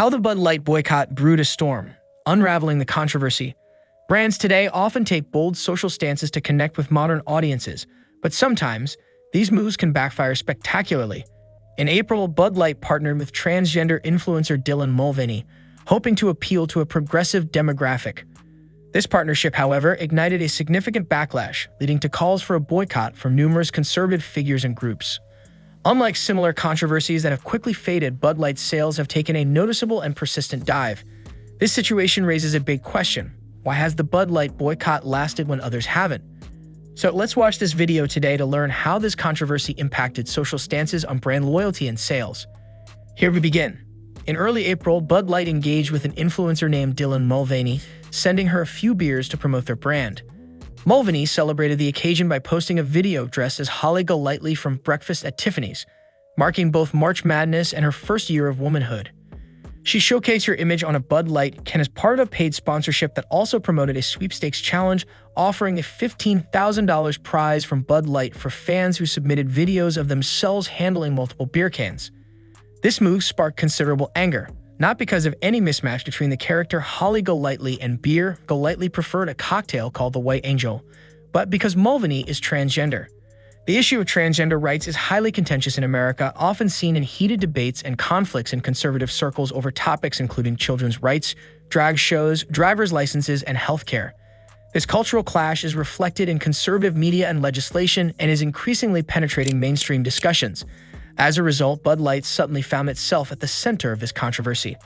How the Bud Light boycott brewed a storm, unraveling the controversy. Brands today often take bold social stances to connect with modern audiences, but sometimes these moves can backfire spectacularly. In April, Bud Light partnered with transgender influencer Dylan Mulvaney, hoping to appeal to a progressive demographic. This partnership, however, ignited a significant backlash, leading to calls for a boycott from numerous conservative figures and groups. Unlike similar controversies that have quickly faded, Bud Light's sales have taken a noticeable and persistent dive. This situation raises a big question. Why has the Bud Light boycott lasted when others haven't? So let's watch this video today to learn how this controversy impacted social stances on brand loyalty and sales. Here we begin. In early April, Bud Light engaged with an influencer named Dylan Mulvaney, sending her a few beers to promote their brand. Mulvaney celebrated the occasion by posting a video dressed as Holly Golightly from Breakfast at Tiffany's, marking both March Madness and her first year of womanhood. She showcased her image on a Bud Light can as part of a paid sponsorship that also promoted a sweepstakes challenge, offering a $15,000 prize from Bud Light for fans who submitted videos of themselves handling multiple beer cans. This move sparked considerable anger, not because of any mismatch between the character Holly Golightly and beer. Golightly preferred a cocktail called the White Angel, but because Mulvaney is transgender. The issue of transgender rights is highly contentious in America, often seen in heated debates and conflicts in conservative circles over topics including children's rights, drag shows, driver's licenses, and healthcare. This cultural clash is reflected in conservative media and legislation and is increasingly penetrating mainstream discussions. As a result, Bud Light suddenly found itself at the center of this controversy.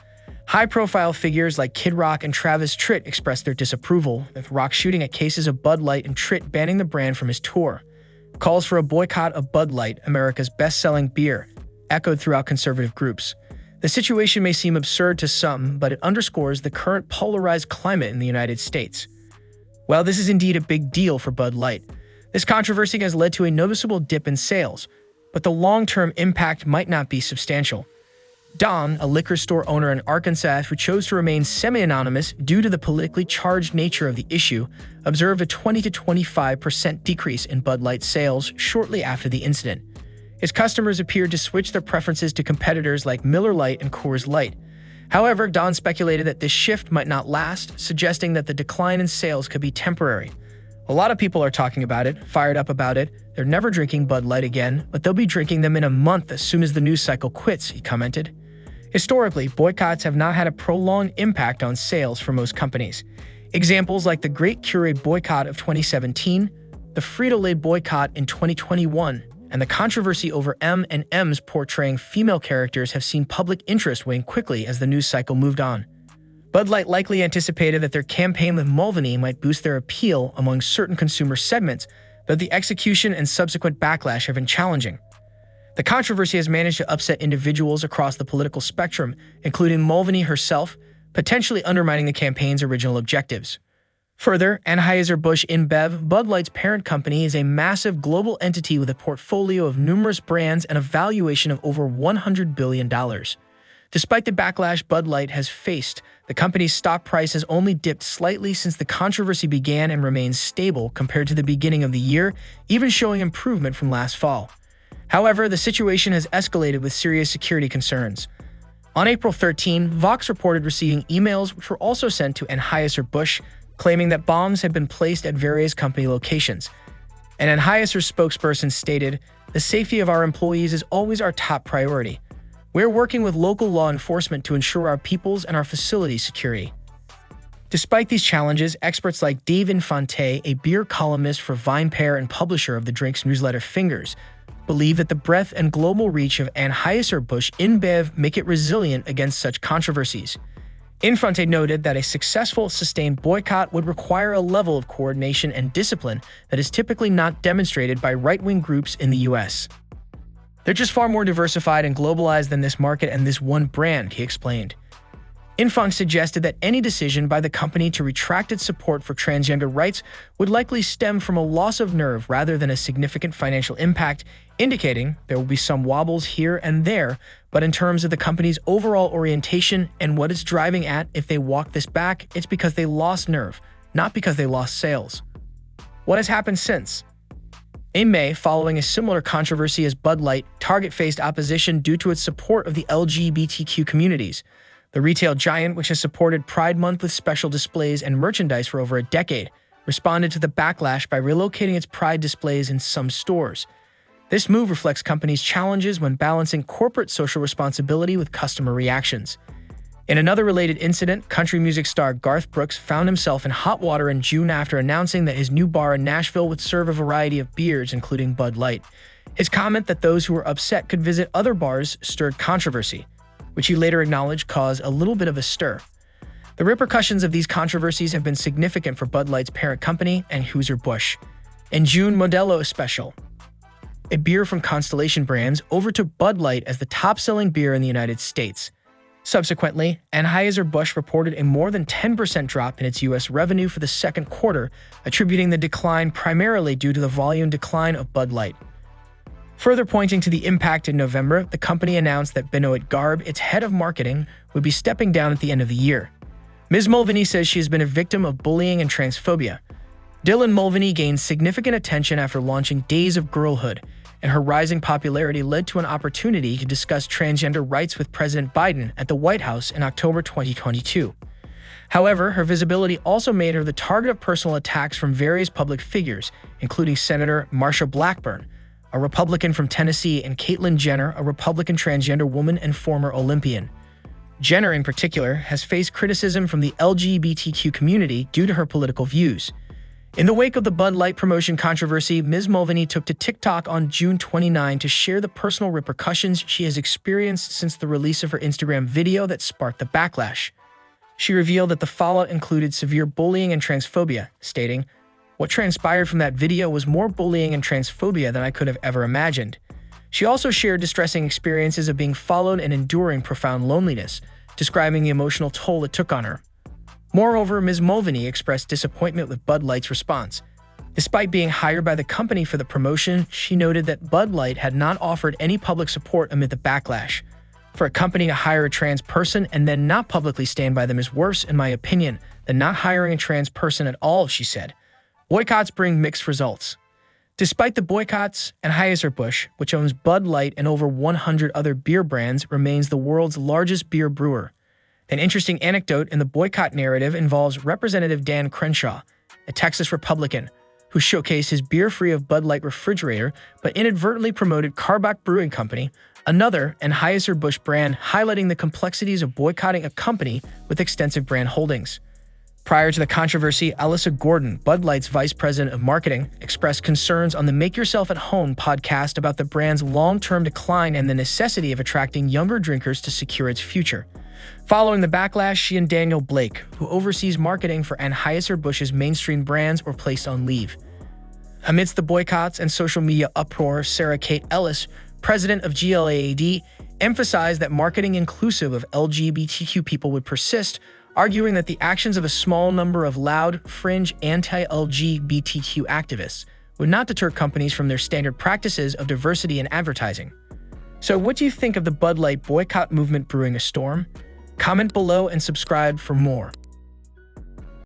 High-profile figures like Kid Rock and Travis Tritt expressed their disapproval, with Rock shooting at cases of Bud Light and Tritt banning the brand from his tour. Calls for a boycott of Bud Light, America's best-selling beer, echoed throughout conservative groups. The situation may seem absurd to some, but it underscores the current polarized climate in the United States. While this is indeed a big deal for Bud Light, this controversy has led to a noticeable dip in sales, but the long-term impact might not be substantial. Don, a liquor store owner in Arkansas who chose to remain semi-anonymous due to the politically charged nature of the issue, observed a 20 to 25% decrease in Bud Light sales shortly after the incident. His customers appeared to switch their preferences to competitors like Miller Lite and Coors Light. However, Don speculated that this shift might not last, suggesting that the decline in sales could be temporary. A lot of people are talking about it, fired up about it. They're never drinking Bud Light again, but they'll be drinking them in a month as soon as the news cycle quits, he commented. Historically, boycotts have not had a prolonged impact on sales for most companies. Examples like the Great Keurig boycott of 2017, the Frito-Lay boycott in 2021, and the controversy over M&M's portraying female characters have seen public interest wane quickly as the news cycle moved on. Bud Light likely anticipated that their campaign with Mulvaney might boost their appeal among certain consumer segments, but the execution and subsequent backlash have been challenging. The controversy has managed to upset individuals across the political spectrum, including Mulvaney herself, potentially undermining the campaign's original objectives. Further, Anheuser-Busch InBev, Bud Light's parent company, is a massive global entity with a portfolio of numerous brands and a valuation of over $100 billion. Despite the backlash Bud Light has faced, the company's stock price has only dipped slightly since the controversy began and remains stable compared to the beginning of the year, even showing improvement from last fall. However, the situation has escalated with serious security concerns. On April 13, Vox reported receiving emails which were also sent to Anheuser-Busch, claiming that bombs had been placed at various company locations. An Anheuser spokesperson stated, "The safety of our employees is always our top priority. We're working with local law enforcement to ensure our people's and our facilities' security." Despite these challenges, experts like Dave Infante, a beer columnist for VinePair and publisher of the drinks newsletter Fingers, believe that the breadth and global reach of Anheuser-Busch InBev make it resilient against such controversies. Infante noted that a successful, sustained boycott would require a level of coordination and discipline that is typically not demonstrated by right-wing groups in the U.S. They're just far more diversified and globalized than this market and this one brand, he explained. Infante suggested that any decision by the company to retract its support for transgender rights would likely stem from a loss of nerve rather than a significant financial impact, indicating there will be some wobbles here and there, but in terms of the company's overall orientation and what it's driving at, if they walk this back, it's because they lost nerve, not because they lost sales. What has happened since? In May, following a similar controversy as Bud Light, Target faced opposition due to its support of the LGBTQ communities. The retail giant, which has supported Pride Month with special displays and merchandise for over a decade, responded to the backlash by relocating its Pride displays in some stores. This move reflects companies' challenges when balancing corporate social responsibility with customer reactions. In another related incident, country music star Garth Brooks found himself in hot water in June after announcing that his new bar in Nashville would serve a variety of beers, including Bud Light. His comment that those who were upset could visit other bars stirred controversy, which he later acknowledged caused a little bit of a stir. The repercussions of these controversies have been significant for Bud Light's parent company, Anheuser-Busch. In June, Modelo Especial, a beer from Constellation Brands, overtook Bud Light as the top-selling beer in the United States. Subsequently, Anheuser-Busch reported a more than 10% drop in its U.S. revenue for the second quarter, attributing the decline primarily due to the volume decline of Bud Light. Further pointing to the impact in November, the company announced that Benoit Garb, its head of marketing, would be stepping down at the end of the year. Ms. Mulvaney says she has been a victim of bullying and transphobia. Dylan Mulvaney gained significant attention after launching Days of Girlhood, and her rising popularity led to an opportunity to discuss transgender rights with President Biden at the White House in October 2022. However, her visibility also made her the target of personal attacks from various public figures, including Senator Marsha Blackburn, a Republican from Tennessee, and Caitlyn Jenner, a Republican transgender woman and former Olympian. Jenner, in particular, has faced criticism from the LGBTQ community due to her political views. In the wake of the Bud Light promotion controversy, Ms. Mulvaney took to TikTok on June 29 to share the personal repercussions she has experienced since the release of her Instagram video that sparked the backlash. She revealed that the fallout included severe bullying and transphobia, stating, "What transpired from that video was more bullying and transphobia than I could have ever imagined." She also shared distressing experiences of being followed and enduring profound loneliness, describing the emotional toll it took on her. Moreover, Ms. Mulvaney expressed disappointment with Bud Light's response. Despite being hired by the company for the promotion, she noted that Bud Light had not offered any public support amid the backlash. For a company to hire a trans person and then not publicly stand by them is worse, in my opinion, than not hiring a trans person at all, she said. Boycotts bring mixed results. Despite the boycotts, Anheuser-Busch, which owns Bud Light and over 100 other beer brands, remains the world's largest beer brewer. An interesting anecdote in the boycott narrative involves Representative Dan Crenshaw, a Texas Republican, who showcased his beer-free of Bud Light refrigerator but inadvertently promoted Karbach Brewing Company, another Anheuser-Busch brand, highlighting the complexities of boycotting a company with extensive brand holdings. Prior to the controversy, Alyssa Gordon, Bud Light's vice president of marketing, expressed concerns on the Make Yourself at Home podcast about the brand's long-term decline and the necessity of attracting younger drinkers to secure its future. Following the backlash, she and Daniel Blake, who oversees marketing for Anheuser-Busch's mainstream brands, were placed on leave. Amidst the boycotts and social media uproar, Sarah Kate Ellis, president of GLAAD, emphasized that marketing inclusive of LGBTQ people would persist, arguing that the actions of a small number of loud, fringe, anti-LGBTQ activists would not deter companies from their standard practices of diversity in advertising. So what do you think of the Bud Light boycott movement brewing a storm? Comment below and subscribe for more.